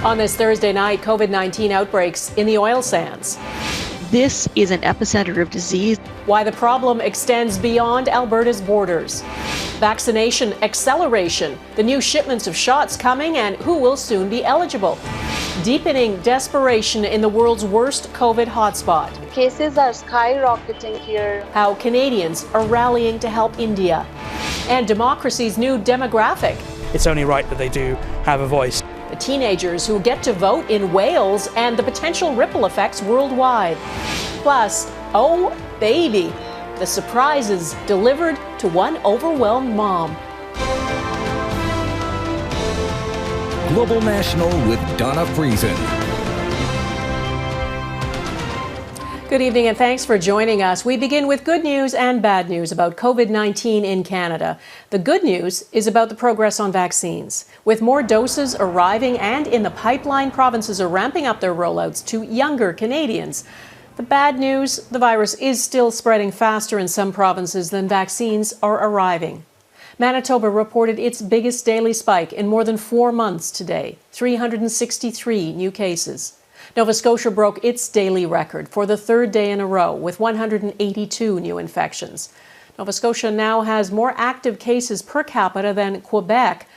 On this Thursday night, COVID-19 outbreaks in the oil sands. This is an epicenter of disease. Why the problem extends beyond Alberta's borders. Vaccination acceleration, the new shipments of shots coming, and who will soon be eligible. Deepening desperation in the world's worst COVID hotspot. Cases are skyrocketing here. How Canadians are rallying to help India. And democracy's new demographic. It's only right that they do have a voice. The teenagers who get to vote in Wales and the potential ripple effects worldwide. Plus, oh baby, the surprises delivered to one overwhelmed mom. Global National with Donna Friesen. Good evening and thanks for joining us. We begin with good news and bad news about COVID-19 in Canada. The good news is about the progress on vaccines. With more doses arriving and in the pipeline, provinces are ramping up their rollouts to younger Canadians. The bad news, the virus is still spreading faster in some provinces than vaccines are arriving. Manitoba reported its biggest daily spike in more than 4 months today, 363 new cases. Nova Scotia broke its daily record for the third day in a row with 182 new infections. Nova Scotia now has more active cases per capita than Quebec,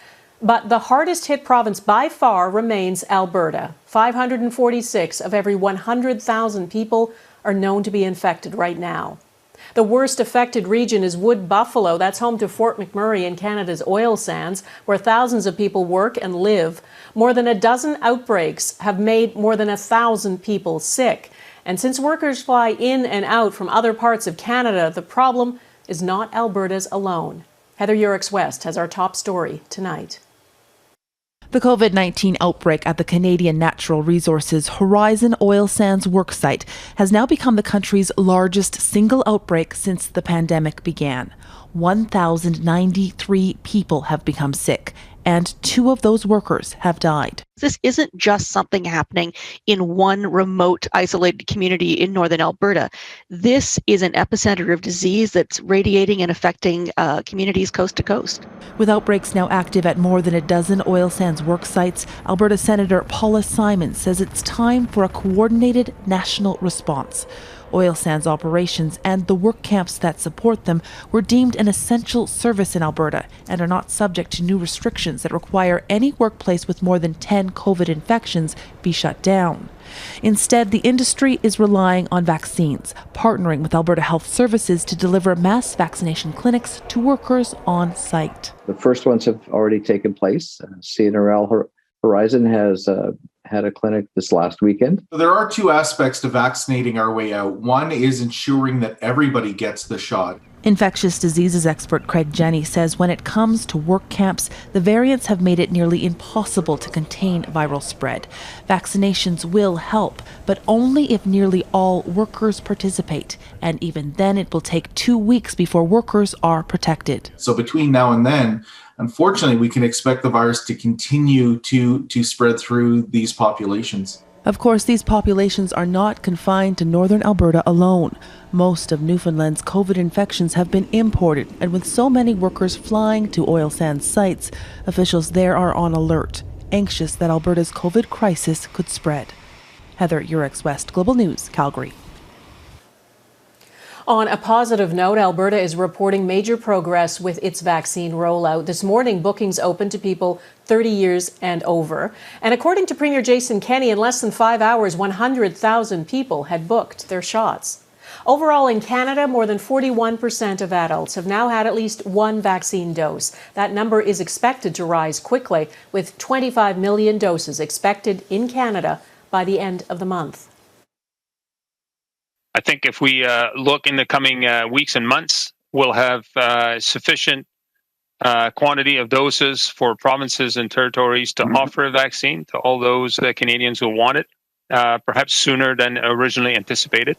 but the hardest hit province by far remains Alberta. 546 of every 100,000 people are known to be infected right now. The worst affected region is Wood Buffalo. That's home to Fort McMurray in Canada's oil sands, where thousands of people work and live. More than a dozen outbreaks have made more than 1,000 people sick. And since workers fly in and out from other parts of Canada, the problem is not Alberta's alone. Heather Yourex-West has our top story tonight. The COVID-19 outbreak at the Canadian Natural Resources Horizon Oil Sands worksite has now become the country's largest single outbreak since the pandemic began. 1,093 people have become sick, and 2 of those workers have died. This isn't just something happening in one remote, isolated community in northern Alberta. This is an epicenter of disease that's radiating and affecting communities coast to coast. With outbreaks now active at more than a dozen oil sands work sites, Alberta Senator Paula Simon says it's time for a coordinated national response. Oil sands operations and the work camps that support them were deemed an essential service in Alberta and are not subject to new restrictions that require any workplace with more than 10 COVID infections be shut down. Instead, the industry is relying on vaccines, partnering with Alberta Health Services to deliver mass vaccination clinics to workers on site. The first ones have already taken place. CNRL Horizon has had a clinic this last weekend. There are 2 aspects to vaccinating our way out. One is ensuring that everybody gets the shot. Infectious diseases expert Craig Jenny says when it comes to work camps, the variants have made it nearly impossible to contain viral spread. Vaccinations will help, but only if nearly all workers participate. And even then, it will take 2 weeks before workers are protected. So between now and then, unfortunately, we can expect the virus to continue to spread through these populations. Of course, these populations are not confined to northern Alberta alone. Most of Newfoundland's COVID infections have been imported, and with so many workers flying to oil sands sites, officials there are on alert, anxious that Alberta's COVID crisis could spread. Heather Yourex-West, Global News, Calgary. On a positive note, Alberta is reporting major progress with its vaccine rollout. This morning, bookings opened to people 30 years and over. And according to Premier Jason Kenney, in less than 5 hours, 100,000 people had booked their shots. Overall, in Canada, more than 41% of adults have now had at least one vaccine dose. That number is expected to rise quickly, with 25 million doses expected in Canada by the end of the month. I think if we look in the coming weeks and months, we'll have sufficient quantity of doses for provinces and territories to offer a vaccine to all those Canadians who want it, perhaps sooner than originally anticipated.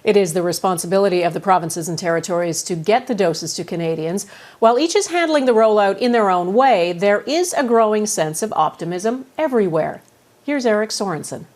It is the responsibility of the provinces and territories to get the doses to Canadians. While each is handling the rollout in their own way, there is a growing sense of optimism everywhere. Here's Eric Sorensen.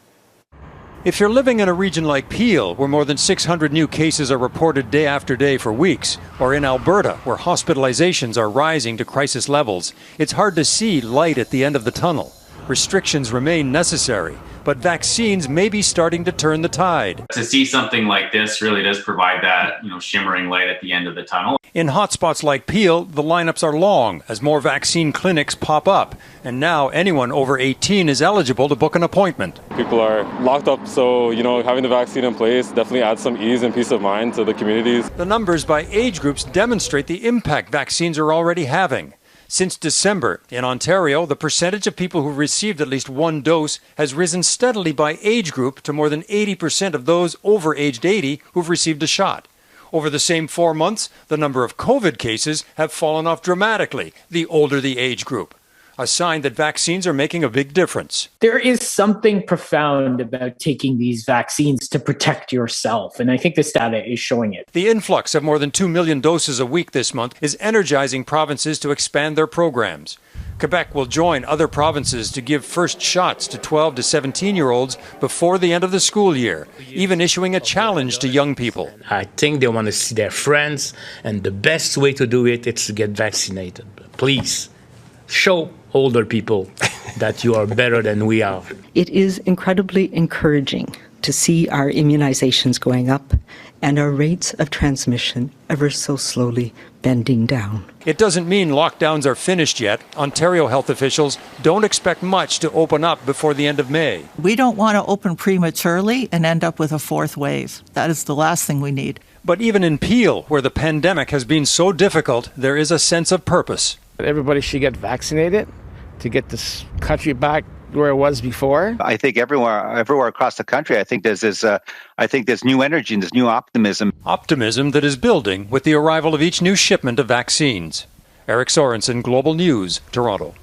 If you're living in a region like Peel, where more than 600 new cases are reported day after day for weeks, or in Alberta, where hospitalizations are rising to crisis levels, it's hard to see light at the end of the tunnel. Restrictions remain necessary, but vaccines may be starting to turn the tide. To see something like this really does provide that, shimmering light at the end of the tunnel. In hotspots like Peel, the lineups are long as more vaccine clinics pop up, and now anyone over 18 is eligible to book an appointment. People are locked up, so having the vaccine in place definitely adds some ease and peace of mind to the communities. The numbers by age groups demonstrate the impact vaccines are already having. Since December, in Ontario, the percentage of people who received at least one dose has risen steadily by age group to more than 80% of those over aged 80 who've received a shot. Over the same 4 months, the number of COVID cases have fallen off dramatically, the older the age group. A sign that vaccines are making a big difference. There is something profound about taking these vaccines to protect yourself, and I think this data is showing it. The influx of more than 2 million doses a week this month is energizing provinces to expand their programs. Quebec will join other provinces to give first shots to 12 to 17-year-olds before the end of the school year, even issuing a challenge to young people. I think they want to see their friends, and the best way to do it is to get vaccinated. Please, show older people that you are better than we are. It is incredibly encouraging to see our immunizations going up and our rates of transmission ever so slowly bending down. It doesn't mean lockdowns are finished yet. Ontario health officials don't expect much to open up before the end of May. We don't want to open prematurely and end up with a fourth wave. That is the last thing we need. But even in Peel, where the pandemic has been so difficult, there is a sense of purpose. Everybody should get vaccinated to get this country back where it was before. I think everywhere across the country, I think there's new energy and there's new optimism. Optimism that is building with the arrival of each new shipment of vaccines. Eric Sorensen, Global News, Toronto.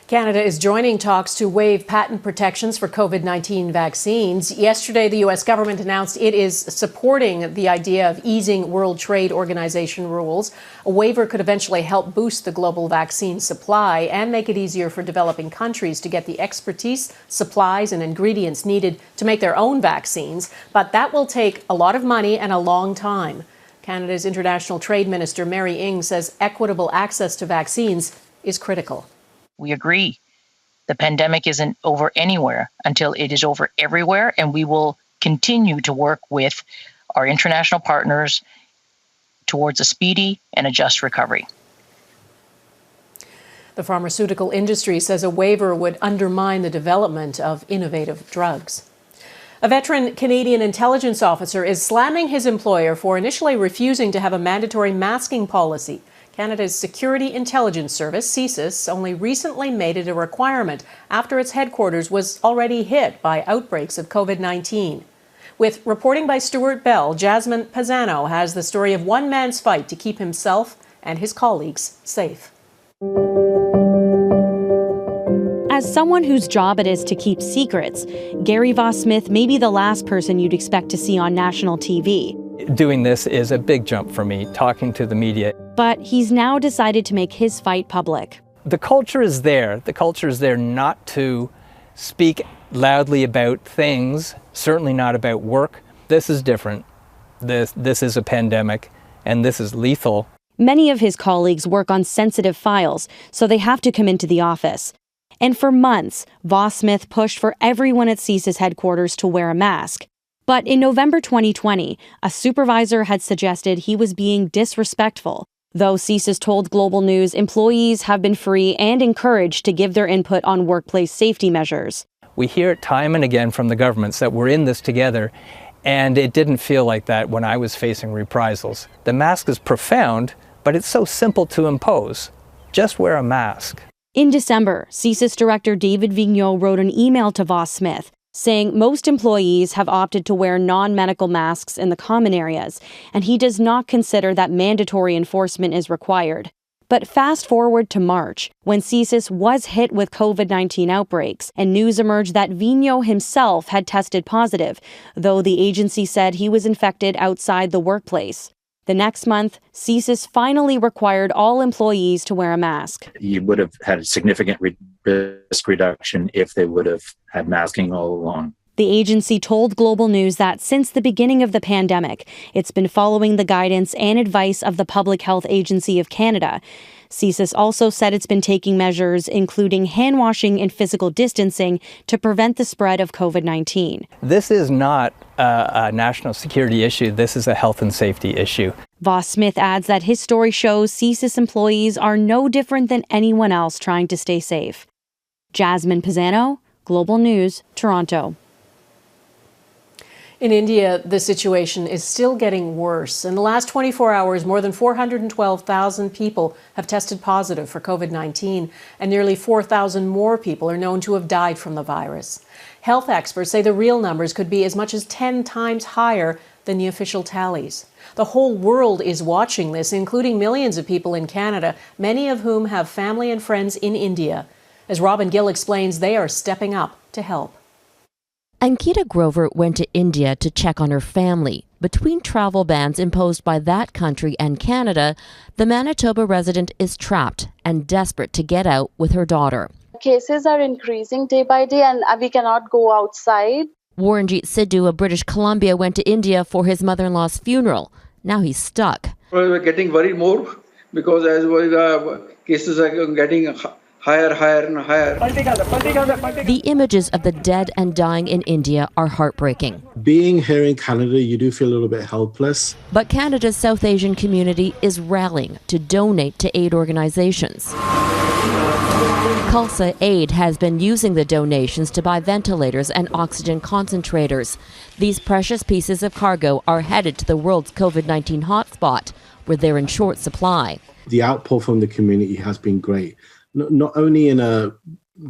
Canada is joining talks to waive patent protections for COVID-19 vaccines. Yesterday, the U.S. government announced it is supporting the idea of easing World Trade Organization rules. A waiver could eventually help boost the global vaccine supply and make it easier for developing countries to get the expertise, supplies, and ingredients needed to make their own vaccines. But that will take a lot of money and a long time. Canada's International Trade Minister, Mary Ng, says equitable access to vaccines is critical. We agree. The pandemic isn't over anywhere until it is over everywhere, and we will continue to work with our international partners towards a speedy and a just recovery. The pharmaceutical industry says a waiver would undermine the development of innovative drugs. A veteran Canadian intelligence officer is slamming his employer for initially refusing to have a mandatory masking policy. Canada's Security Intelligence Service, CSIS, only recently made it a requirement after its headquarters was already hit by outbreaks of COVID-19. With reporting by Stuart Bell, Jasmine Pisano has the story of one man's fight to keep himself and his colleagues safe. As someone whose job it is to keep secrets, Gary Voss-Smith may be the last person you'd expect to see on national TV. Doing this is a big jump for me, talking to the media. But he's now decided to make his fight public. The culture is there. The culture is there not to speak loudly about things, certainly not about work. This is different. This is a pandemic, and this is lethal. Many of his colleagues work on sensitive files, so they have to come into the office. And for months, Voss-Smith pushed for everyone at CSIS headquarters to wear a mask. But in November 2020, a supervisor had suggested he was being disrespectful. Though CSIS told Global News employees have been free and encouraged to give their input on workplace safety measures. We hear it time and again from the governments that we're in this together, and it didn't feel like that when I was facing reprisals. The mask is profound, but it's so simple to impose. Just wear a mask. In December, CSIS Director David Vigneault wrote an email to Voss-Smith saying most employees have opted to wear non-medical masks in the common areas, and he does not consider that mandatory enforcement is required. But fast forward to March, when CSIS was hit with COVID-19 outbreaks, and news emerged that Vigneault himself had tested positive, though the agency said he was infected outside the workplace. The next month, CSIS finally required all employees to wear a mask. You would have had a significant risk reduction if they would have had masking all along. The agency told Global News that since the beginning of the pandemic, it's been following the guidance and advice of the Public Health Agency of Canada. CSIS also said it's been taking measures including hand washing and physical distancing to prevent the spread of COVID-19. This is not a national security issue. This is a health and safety issue. Voss Smith adds that his story shows CSIS employees are no different than anyone else trying to stay safe. Jasmine Pisano, Global News, Toronto. In India, the situation is still getting worse. In the last 24 hours, more than 412,000 people have tested positive for COVID-19, and nearly 4,000 more people are known to have died from the virus. Health experts say the real numbers could be as much as 10 times higher than the official tallies. The whole world is watching this, including millions of people in Canada, many of whom have family and friends in India. As Robin Gill explains, they are stepping up to help. Ankita Grover went to India to check on her family. Between travel bans imposed by that country and Canada, the Manitoba resident is trapped and desperate to get out with her daughter. Cases are increasing day by day and we cannot go outside. Warrenjeet Sidhu of British Columbia went to India for his mother-in-law's funeral. Now he's stuck. We're getting worried more because as cases are getting higher and higher. The images of the dead and dying in India are heartbreaking. Being here in Canada, you do feel a little bit helpless. But Canada's South Asian community is rallying to donate to aid organizations. Khalsa Aid has been using the donations to buy ventilators and oxygen concentrators. These precious pieces of cargo are headed to the world's COVID-19 hotspot, where they're in short supply. The outpour from the community has been great. Not only in a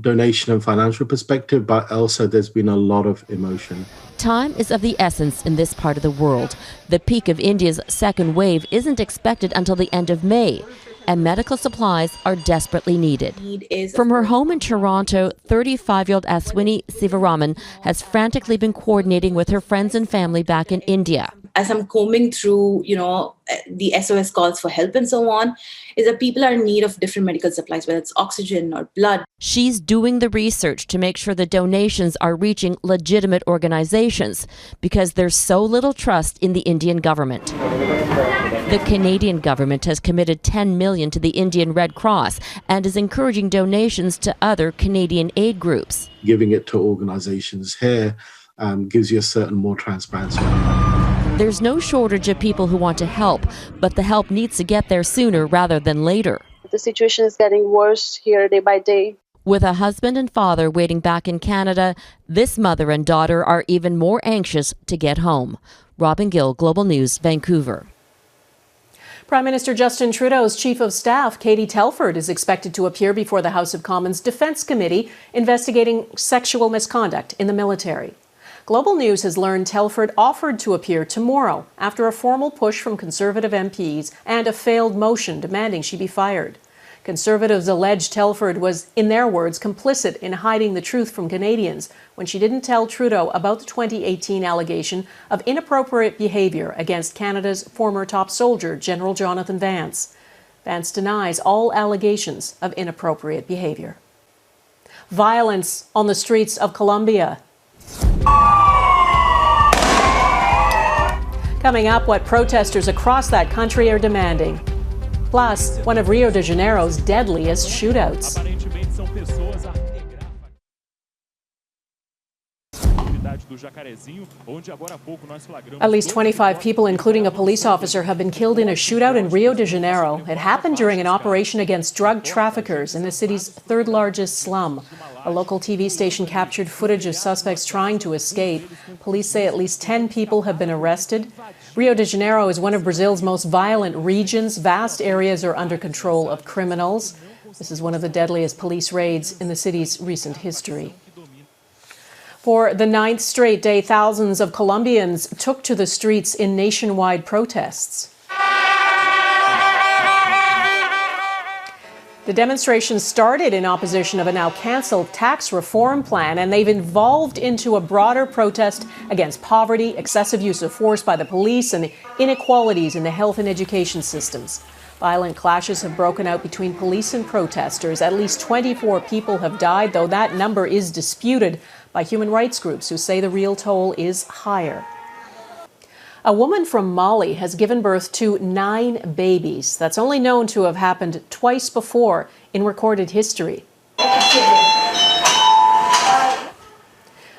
donation and financial perspective, but also there's been a lot of emotion. Time is of the essence in this part of the world. The peak of India's second wave isn't expected until the end of May, and medical supplies are desperately needed. From her home in Toronto, 35-year-old Aswini Sivaraman has frantically been coordinating with her friends and family back in India. As I'm combing through, the SOS calls for help and so on, is that people are in need of different medical supplies, whether it's oxygen or blood. She's doing the research to make sure the donations are reaching legitimate organizations because there's so little trust in the Indian government. The Canadian government has committed $10 million to the Indian Red Cross and is encouraging donations to other Canadian aid groups. Giving it to organizations here gives you a certain more transparency. There's no shortage of people who want to help, but the help needs to get there sooner rather than later. The situation is getting worse here day by day. With a husband and father waiting back in Canada, this mother and daughter are even more anxious to get home. Robin Gill, Global News, Vancouver. Prime Minister Justin Trudeau's Chief of Staff, Katie Telford, is expected to appear before the House of Commons Defence Committee investigating sexual misconduct in the military. Global News has learned Telford offered to appear tomorrow after a formal push from Conservative MPs and a failed motion demanding she be fired. Conservatives allege Telford was, in their words, complicit in hiding the truth from Canadians when she didn't tell Trudeau about the 2018 allegation of inappropriate behaviour against Canada's former top soldier, General Jonathan Vance. Vance denies all allegations of inappropriate behaviour. Violence on the streets of Colombia. Coming up, what protesters across that country are demanding. Plus, one of Rio de Janeiro's deadliest shootouts. At least 25 people, including a police officer, have been killed in a shootout in Rio de Janeiro. It happened during an operation against drug traffickers in the city's third largest slum. A local TV station captured footage of suspects trying to escape. Police say at least 10 people have been arrested. Rio de Janeiro is one of Brazil's most violent regions. Vast areas are under control of criminals. This is one of the deadliest police raids in the city's recent history. For the 9th straight day, thousands of Colombians took to the streets in nationwide protests. The demonstrations started in opposition of a now cancelled tax reform plan, and they've evolved into a broader protest against poverty, excessive use of force by the police, and inequalities in the health and education systems. Violent clashes have broken out between police and protesters. At least 24 people have died, though that number is disputed by human rights groups who say the real toll is higher. A woman from Mali has given birth to 9 babies. That's only known to have happened twice before in recorded history.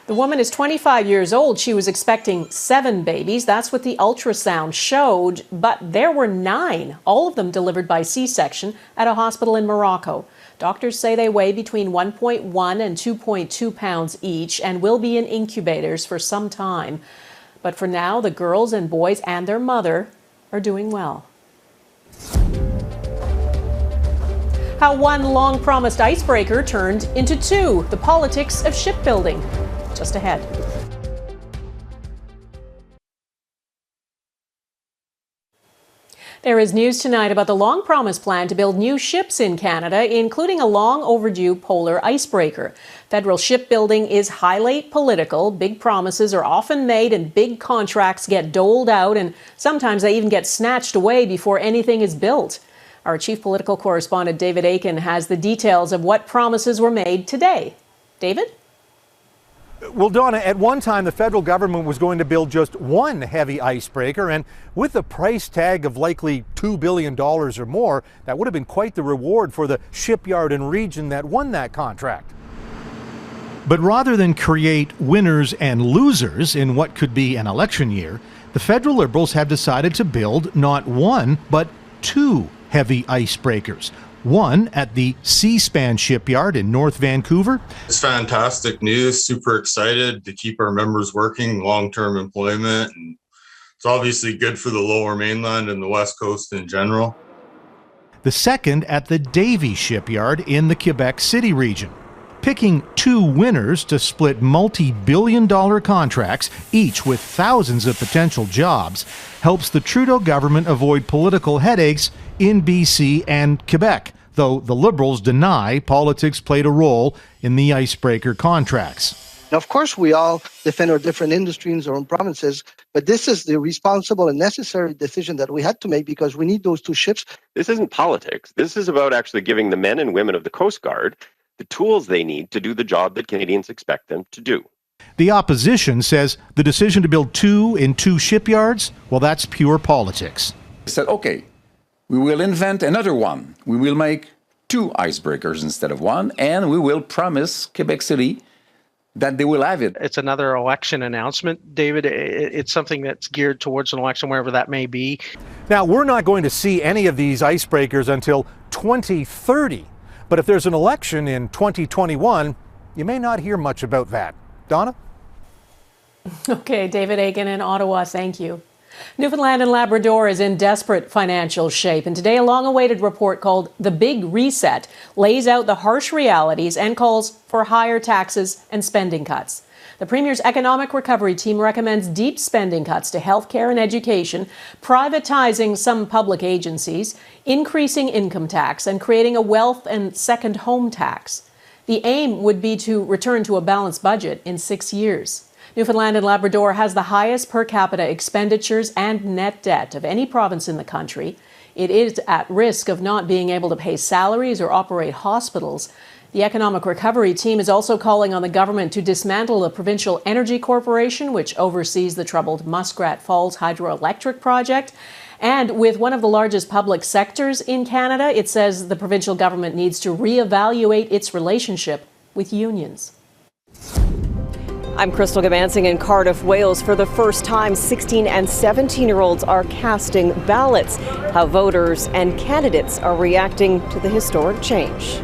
The woman is 25 years old. She was expecting 7 babies. That's what the ultrasound showed, but there were 9, all of them delivered by C-section at a hospital in Morocco. Doctors say they weigh between 1.1 and 2.2 pounds each and will be in incubators for some time. But for now, the girls and boys and their mother are doing well. How one long-promised icebreaker turned into 2, the politics of shipbuilding. Just ahead. There is news tonight about the long-promised plan to build new ships in Canada, including a long-overdue polar icebreaker. Federal shipbuilding is highly political. Big promises are often made and big contracts get doled out, and sometimes they even get snatched away before anything is built. Our chief political correspondent, David Aiken, has the details of what promises were made today. David? Well, Donna, at one time, the federal government was going to build just one heavy icebreaker, and with a price tag of likely $2 billion or more, that would have been quite the reward for the shipyard and region that won that contract. But rather than create winners and losers in what could be an election year, the federal Liberals have decided to build not one, but 2 heavy icebreakers. One at the Seaspan shipyard in North Vancouver. It's fantastic news, super excited to keep our members working, long-term employment, and it's obviously good for the Lower Mainland and the West Coast in general. The second at the Davie shipyard in the Quebec City region. Picking 2 winners to split multi-billion-dollar contracts, each with thousands of potential jobs, helps the Trudeau government avoid political headaches in BC and Quebec, though the Liberals deny politics played a role in the icebreaker contracts. Now, of course, we all defend our different industries in our own provinces, but this is the responsible and necessary decision that we had to make because we need those 2 ships. This isn't politics. This is about actually giving the men and women of the Coast Guard the tools they need to do the job that Canadians expect them to do. The opposition says the decision to build 2 in 2 shipyards, well, that's pure politics. They said, okay, we will invent another one. We will make 2 icebreakers instead of 1, and we will promise Quebec City that they will have it. It's another election announcement, David. It's something that's geared towards an election, wherever that may be. Now, we're not going to see any of these icebreakers until 2030. But if there's an election in 2021, you may not hear much about that. Donna? Okay, David Aiken in Ottawa, thank you. Newfoundland and Labrador is in desperate financial shape, and today a long-awaited report called The Big Reset lays out the harsh realities and calls for higher taxes and spending cuts. The Premier's Economic Recovery Team recommends deep spending cuts to healthcare and education, privatizing some public agencies, increasing income tax, and creating a wealth and second home tax. The aim would be to return to a balanced budget in 6 years. Newfoundland and Labrador has the highest per capita expenditures and net debt of any province in the country. It is at risk of not being able to pay salaries or operate hospitals. The Economic Recovery Team is also calling on the government to dismantle the Provincial Energy Corporation, which oversees the troubled Muskrat Falls hydroelectric project. And with one of the largest public sectors in Canada, it says the provincial government needs to reevaluate its relationship with unions. I'm Crystal Gamansing in Cardiff, Wales. For the first time, 16 and 17-year-olds are casting ballots. How voters and candidates are reacting to the historic change.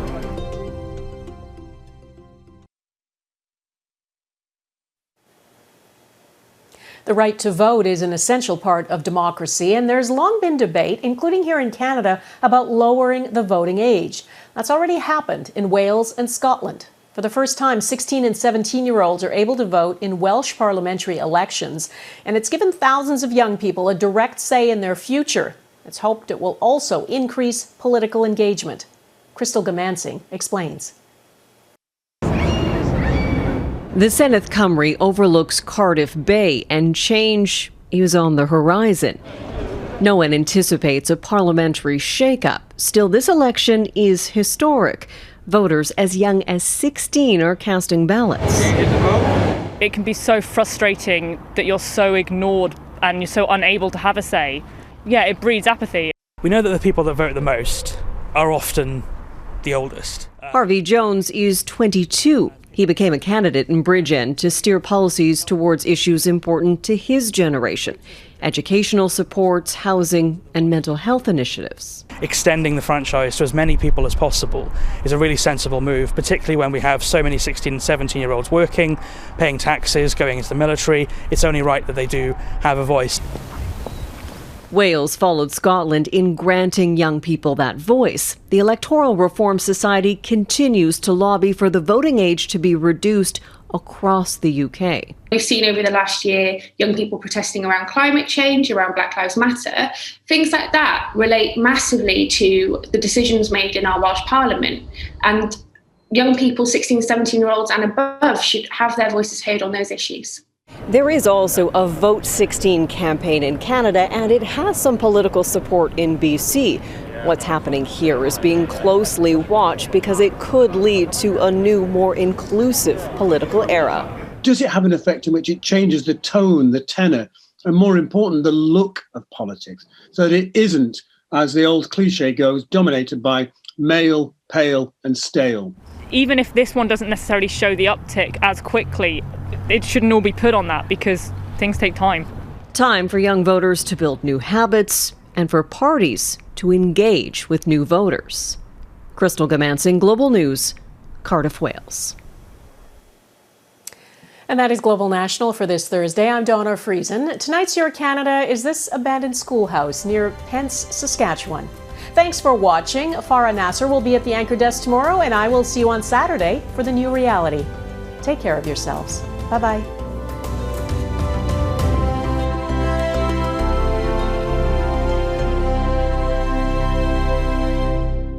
The right to vote is an essential part of democracy, and there's long been debate, including here in Canada, about lowering the voting age. That's already happened in Wales and Scotland. For the first time, 16 and 17-year-olds are able to vote in Welsh parliamentary elections, and it's given thousands of young people a direct say in their future. It's hoped it will also increase political engagement. Crystal Gamansing explains. The Senedd Cymru overlooks Cardiff Bay, and change is on the horizon. No one anticipates a parliamentary shake-up. Still, this election is historic. Voters as young as 16 are casting ballots. It can be so frustrating that you're so ignored and you're so unable to have a say, yeah, it breeds apathy. We know that the people that vote the most are often the oldest. Harvey Jones is 22. He became a candidate in Bridgend to steer policies towards issues important to his generation: educational supports, housing, and mental health initiatives. Extending the franchise to as many people as possible is a really sensible move, particularly when we have so many 16 and 17-year-olds working, paying taxes, going into the military. It's only right that they do have a voice. Wales followed Scotland in granting young people that voice. The Electoral Reform Society continues to lobby for the voting age to be reduced across the UK. We've seen over the last year young people protesting around climate change, around Black Lives Matter. Things like that relate massively to the decisions made in our Welsh Parliament. And young people, 16, 17-year-olds and above, should have their voices heard on those issues. There is also a Vote 16 campaign in Canada, and it has some political support in BC. What's happening here is being closely watched because it could lead to a new, more inclusive political era. Does it have an effect in which it changes the tone, the tenor, and more important, the look of politics, so that it isn't, as the old cliche goes, dominated by male, pale, and stale? Even if this one doesn't necessarily show the uptick as quickly, it shouldn't all be put on that because things take time. Time for young voters to build new habits and for parties to engage with new voters. Crystal Gamansing, Global News, Cardiff, Wales. And that is Global National for this Thursday. I'm Donna Friesen. Tonight's Your Canada is this abandoned schoolhouse near Pence, Saskatchewan. Thanks for watching. Farah Nasser will be at the anchor desk tomorrow, and I will see you on Saturday for the new reality. Take care of yourselves. Bye-bye.